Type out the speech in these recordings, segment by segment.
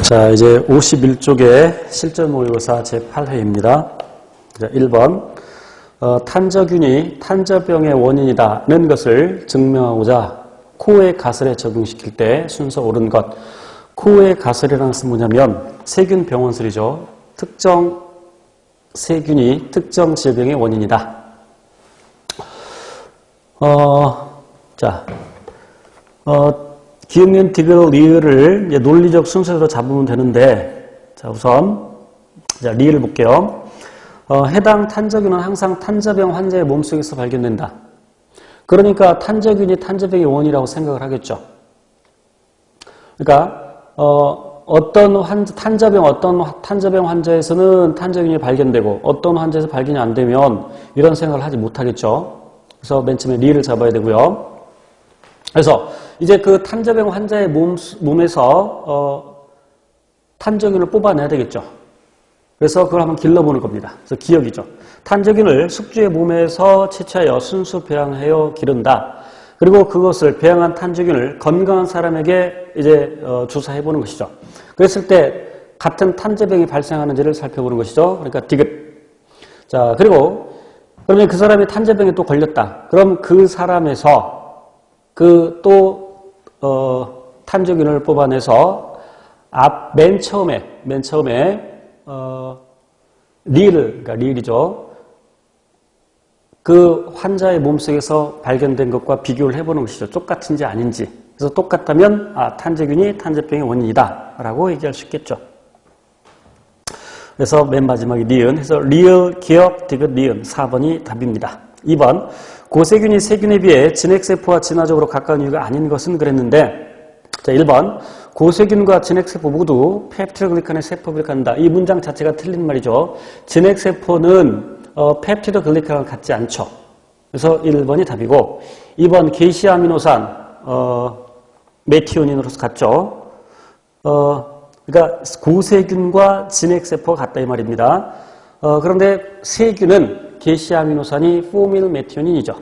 자, 이제 51쪽의 실전 모의고사 제8회입니다. 1번. 탄저균이 탄저병의 원인이다는 것을 증명하고자 코의 가설에 적용시킬 때 순서 옳은 것. 코의 가설이라는 것은 뭐냐면 세균 병원설이죠. 특정 세균이 특정 질병의 원인이다. 기억년, 디귿, 리을을 이제 논리적 순서대로 잡으면 되는데, 자, 우선, 리을을 볼게요. 해당 탄저균은 항상 탄저병 환자의 몸속에서 발견된다. 그러니까 탄저균이 탄저병의 원인이라고 생각을 하겠죠. 그러니까, 어떤 탄저병 환자에서는 탄저균이 발견되고, 어떤 환자에서 발견이 안 되면 이런 생각을 하지 못하겠죠. 그래서 맨 처음에 리을을 잡아야 되고요. 그래서 이제 그 탄저병 환자의 몸에서 탄저균을 뽑아내야 되겠죠. 그래서 그걸 한번 길러보는 겁니다. 그래서 기억이죠. 탄저균을 숙주의 몸에서 채취하여 순수 배양하여 기른다. 그리고 그것을 배양한 탄저균을 건강한 사람에게 이제 주사해보는 것이죠. 그랬을 때 같은 탄저병이 발생하는지를 살펴보는 것이죠. 그러니까 디귿. 자, 그리고 그러면 그 사람이 탄저병에 또 걸렸다. 그럼 그 사람에서 탄저균을 뽑아내서 맨 처음에 그러니까 리을이죠. 그 환자의 몸속에서 발견된 것과 비교를 해보는 것이죠. 똑같은지 아닌지. 그래서 똑같다면 탄저균이 탄저병의 원인이다라고 얘기할 수 있겠죠. 그래서 맨 마지막에 니은 해서 리을, 기억, 디귿, 니은 4번이 답입니다. 2번 고세균이 세균에 비해 진핵세포와 진화적으로 가까운 이유가 아닌 것은 그랬는데, 자, 1번 고세균과 진핵세포 모두 펩티도글리칸의 세포를 갖는다. 이 문장 자체가 틀린 말이죠. 진핵세포는 펩티도글리칸을 갖지 않죠. 그래서 1번이 답이고, 2번 게시아미노산 메티오닌으로서 같죠. 그러니까 고세균과 진핵세포가 같다 이 말입니다. 그런데 세균은 게시아미노산이 포밀메티오닌이죠.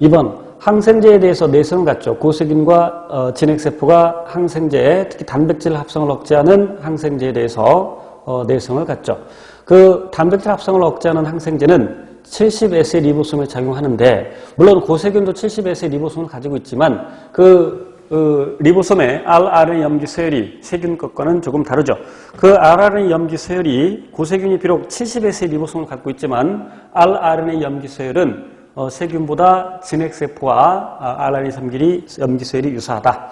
2번 항생제에 대해서 내성을 갖죠. 고세균과 진핵세포가 항생제, 특히 단백질 합성을 억제하는 항생제에 대해서 내성을 갖죠. 그 단백질 합성을 억제하는 항생제는 70S의 리보솜에 작용하는데, 물론 고세균도 70S의 리보솜을 가지고 있지만 리보솜의 rRNA 염기 서열이 세균 것과는 조금 다르죠. 그 rRNA 염기 서열이 고세균이 비록 70S의 리보솜을 갖고 있지만 rRNA 염기 서열은 세균보다 진핵세포와 rRNA 염기 서열이 유사하다.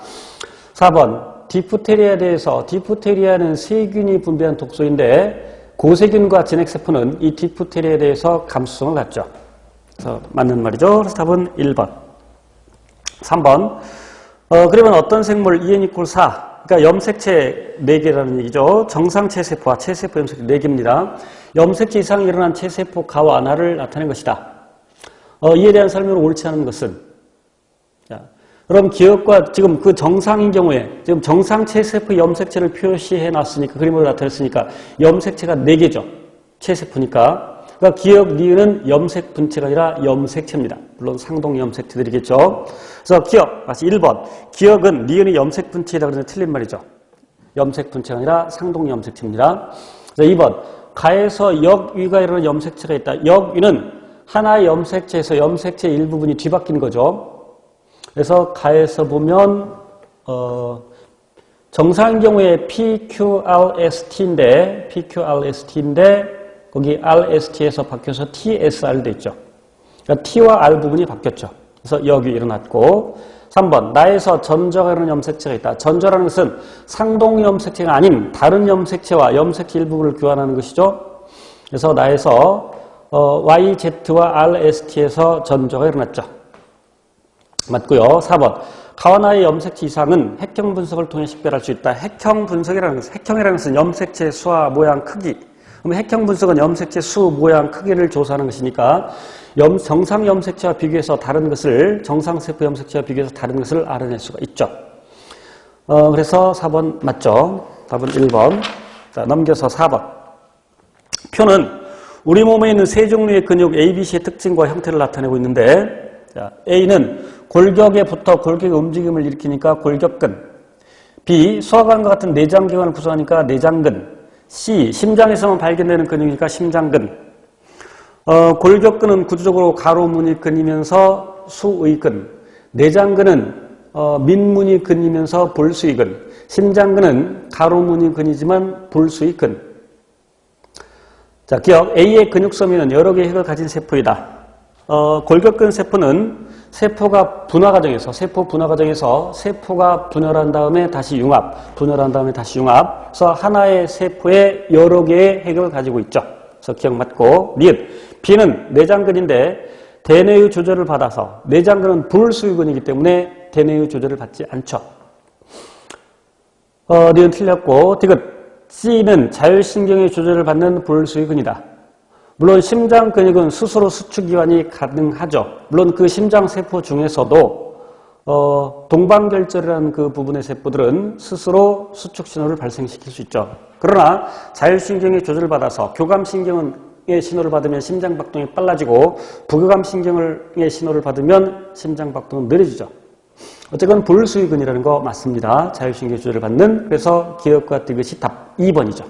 4번 디프테리아에 대해서, 디프테리아는 세균이 분비한 독소인데 고세균과 진핵세포는 이 디프테리아에 대해서 감수성을 갖죠. 그래서 맞는 말이죠. 그래서 답은 1번. 3번 그러면 어떤 생물 EN=4, 그러니까 염색체 4개라는 얘기죠. 정상 체세포와 체세포 염색체 4개입니다. 염색체 이상이 일어난 체세포 가완화를 나타낸 것이다. 이에 대한 설명을 옳지 않은 것은, 자, 그럼 기억과 지금 그 정상인 경우에 지금 정상 체세포 염색체를 표시해 놨으니까, 그림으로 나타냈으니까 염색체가 4개죠. 체세포니까. 그러니까 기억, 니은은 염색 분체가 아니라 염색체입니다. 물론 상동 염색체들이겠죠. 그래서 기억, 다시 1번. 기억은 니은이 염색 분체이라고 그러는데 틀린 말이죠. 염색 분체가 아니라 상동 염색체입니다. 자, 2번. 가에서 역위가 이루는 염색체가 있다. 역위는 하나의 염색체에서 염색체 일부분이 뒤바뀐 거죠. 그래서 가에서 보면 정상인 경우에 PQRST인데 거기 RST에서 바뀌어서 TSR 돼 있죠. 그러니까 T와 R 부분이 바뀌었죠. 그래서 여기 일어났고, 3번 나에서 전저가 이루는 염색체가 있다. 전저라는 것은 상동 염색체가 아닌 다른 염색체와 염색체 일부분을 교환하는 것이죠. 그래서 나에서 YZ와 RST에서 전저가 일어났죠. 맞고요. 4번 가와나의 염색체 이상은 핵형 분석을 통해 식별할 수 있다. 핵형 분석이라는 것은, 핵형이라는 것은 염색체 수와 모양, 크기. 그럼 핵형 분석은 염색체 수, 모양, 크기를 조사하는 것이니까 정상 염색체와 비교해서 다른 것을, 정상 세포 염색체와 비교해서 다른 것을 알아낼 수가 있죠. 그래서 4번 맞죠. 답은 1번. 자, 넘겨서 4번. 표는 우리 몸에 있는 세 종류의 근육 A, B, C의 특징과 형태를 나타내고 있는데, 자, A는 골격에 붙어 골격의 움직임을 일으키니까 골격근, B. 소화관과 같은 내장기관을 구성하니까 내장근. C. 심장에서만 발견되는 근육이니까 심장근. 골격근은 구조적으로 가로무늬근이면서 수의근. 내장근은 민무늬근이면서 볼수의근. 심장근은 가로무늬근이지만 볼수의근. 자, 기억. A의 근육섬유는 여러 개의 핵을 가진 세포이다. 골격근 세포는 세포가 분화 과정에서 세포가 분열한 다음에 다시 융합, 분열한 다음에 다시 융합. 그래서 하나의 세포에 여러 개의 핵을 가지고 있죠. 그래서 기억 맞고. 니은. B는 내장근인데 대뇌의 조절을 받아서, 내장근은 불수의근이기 때문에 대뇌의 조절을 받지 않죠. 니은 틀렸고. 디귿. C는 자율신경의 조절을 받는 불수의근이다. 물론 심장 근육은 스스로 수축이완이 가능하죠. 물론 그 심장세포 중에서도 동방결절이라는 그 부분의 세포들은 스스로 수축신호를 발생시킬 수 있죠. 그러나 자율신경의 조절을 받아서 교감신경의 신호를 받으면 심장박동이 빨라지고 부교감신경의 신호를 받으면 심장박동은 느려지죠. 어쨌건 불수의근이라는 거 맞습니다. 자율신경 조절을 받는. 그래서 기억과 디귿이 답 2번이죠.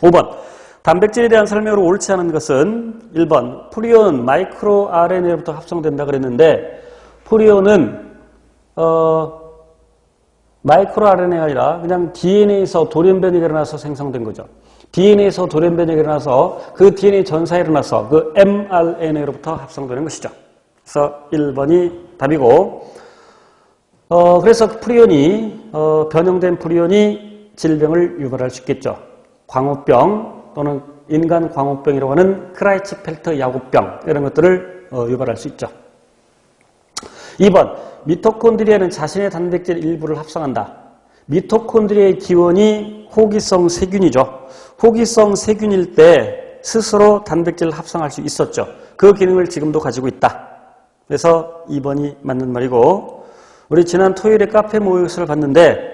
5번. 단백질에 대한 설명으로 옳지 않은 것은 1번. 프리온은 마이크로 RNA로부터 합성된다 그랬는데 프리온은 마이크로 RNA가 아니라 그냥 DNA에서 돌연변이가 일어나서 생성된 거죠. DNA에서 돌연변이가 일어나서 그 DNA 전사에 일어나서 그 mRNA로부터 합성되는 것이죠. 그래서 1번이 답이고, 그래서 프리온이 변형된 프리온이 질병을 유발할 수 있겠죠. 광우병 또는 인간 광우병이라고 하는 크라이츠펠터 야구병 이런 것들을 유발할 수 있죠. 2번. 미토콘드리아는 자신의 단백질 일부를 합성한다. 미토콘드리아의 기원이 호기성 세균이죠. 호기성 세균일 때 스스로 단백질을 합성할 수 있었죠. 그 기능을 지금도 가지고 있다. 그래서 2번이 맞는 말이고, 우리 지난 토요일에 카페 모의고사를 봤는데